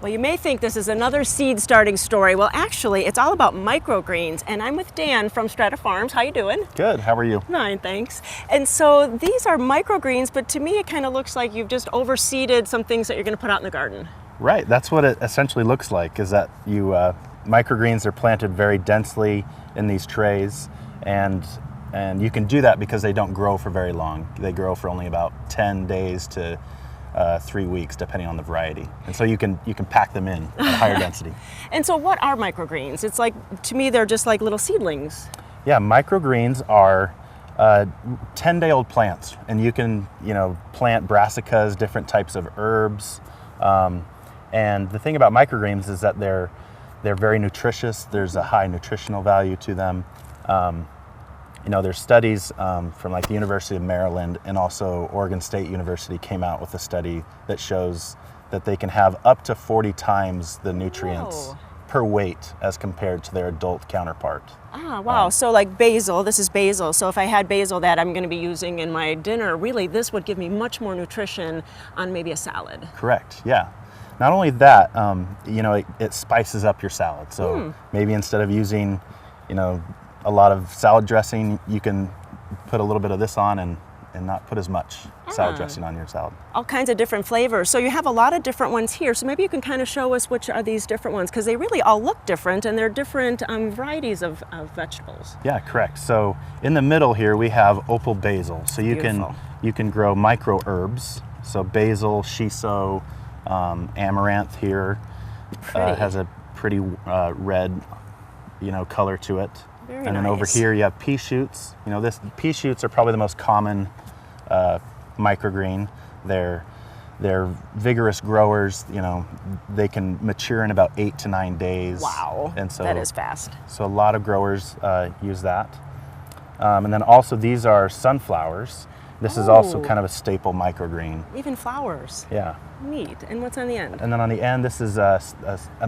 Well, you may think this is another seed starting story. Well, actually, it's all about microgreens, and I'm with Dan from Strata Farms. How you doing? Good. How are you? Fine, thanks. And so these are microgreens, but to me it kind of looks like you've just overseeded some things that you're going to put out in the garden. Right. That's what it essentially looks like, is that you microgreens are planted very densely in these trays, and you can do that because they don't grow for very long. They grow for only about 10 days to 3 weeks, depending on the variety. And so you can pack them in at higher density. And so what are microgreens? It's like, to me, they're just like little seedlings. Yeah, microgreens are 10-day-old plants, and you can plant brassicas, different types of herbs. And the thing about microgreens is that they're very nutritious. There's a high nutritional value to them. There's studies from like the University of Maryland and also Oregon State University came out with a study that shows that they can have up to 40 times the nutrients per weight as compared to their adult counterpart. Ah, wow. So like basil, this is basil. So if I had basil that I'm going to be using in my dinner, really this would give me much more nutrition on maybe a salad. Correct, yeah. Not only that, it spices up your salad. So maybe instead of using, a lot of salad dressing, you can put a little bit of this on and not put as much salad dressing on your salad. All kinds of different flavors. So you have a lot of different ones here. So maybe you can kind of show us which are these different ones, because they really all look different and they're different varieties of vegetables. Yeah, correct. So in the middle here we have opal basil. So you can grow micro herbs. So basil, shiso, amaranth here has a pretty red, color to it. Very and then nice. over here you have pea shoots. Pea shoots are probably the most common microgreen. They're vigorous growers. They can mature in about 8 to 9 days. Wow, and so that is fast. So a lot of growers use that. And then also these are sunflowers. This is also kind of a staple microgreen. Even flowers. Yeah. Neat. And what's on the end? And then on the end, this is a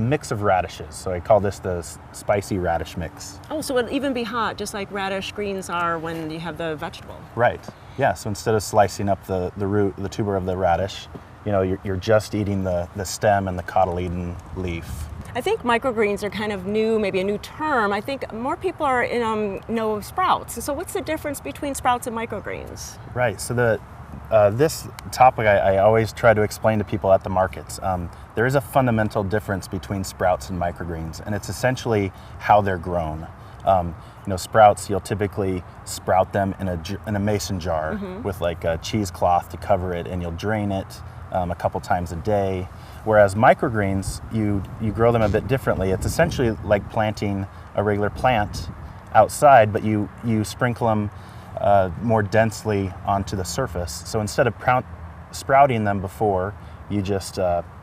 mix of radishes. So I call this the spicy radish mix. Oh, so it'll even be hot, just like radish greens are when you have the vegetable. Right. Yeah. So instead of slicing up the root, the tuber of the radish, you're just eating the stem and the cotyledon leaf. I think microgreens are kind of new, maybe a new term. I think more people are know sprouts. So what's the difference between sprouts and microgreens? Right. So this topic I always try to explain to people at the markets. There is a fundamental difference between sprouts and microgreens, and it's essentially how they're grown. Sprouts, you'll typically sprout them in a mason jar with like a cheesecloth to cover it, and you'll drain it a couple times a day. Whereas microgreens, you grow them a bit differently. It's essentially like planting a regular plant outside, but you sprinkle them more densely onto the surface. So instead of sprouting them before, you just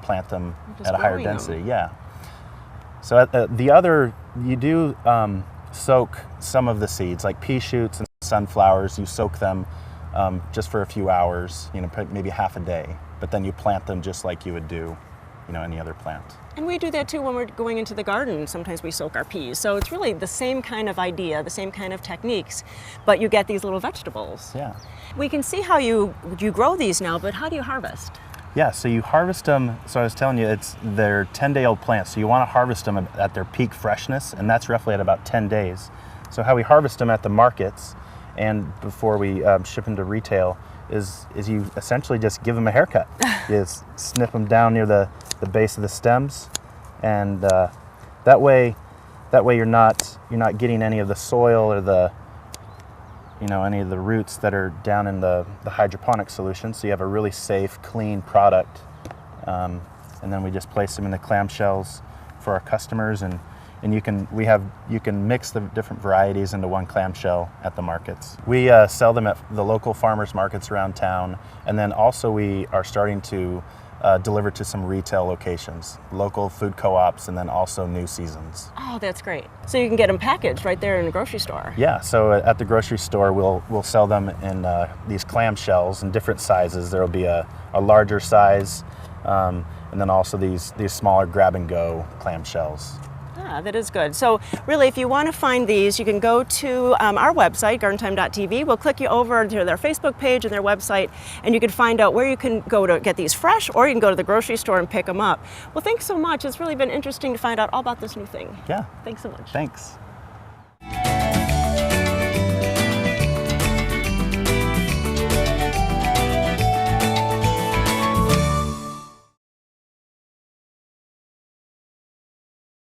plant them at a higher density. Yeah. So you do soak some of the seeds, like pea shoots and sunflowers. You soak them just for a few hours, maybe half a day. But then you plant them just like you would do, any other plant. And we do that too when we're going into the garden. Sometimes we soak our peas. So it's really the same kind of idea, the same kind of techniques, but you get these little vegetables. Yeah. We can see how you grow these now, but how do you harvest? Yeah, so you harvest them, so I was telling you, they're 10-day-old plants, so you want to harvest them at their peak freshness, and that's roughly at about 10 days. So how we harvest them at the markets and before we ship them to retail is you essentially just give them a haircut. You just snip them down near the base of the stems, and that way you're not getting any of the soil or any of the roots that are down in the hydroponic solution. So you have a really safe, clean product, and then we just place them in the clamshells for our customers, and you can mix the different varieties into one clamshell at the markets. We sell them at the local farmers markets around town, and then also we are starting to deliver to some retail locations, local food co-ops, and then also new seasons. Oh, that's great. So you can get them packaged right there in the grocery store. Yeah, so at the grocery store we'll sell them in these clamshells in different sizes. There will be a larger size, and then also these smaller grab-and-go clamshells. Yeah, that is good. So really, if you want to find these, you can go to our website, gardentime.tv. We'll click you over to their Facebook page and their website, and you can find out where you can go to get these fresh, or you can go to the grocery store and pick them up. Well, thanks so much. It's really been interesting to find out all about this new thing. Yeah. Thanks so much. Thanks.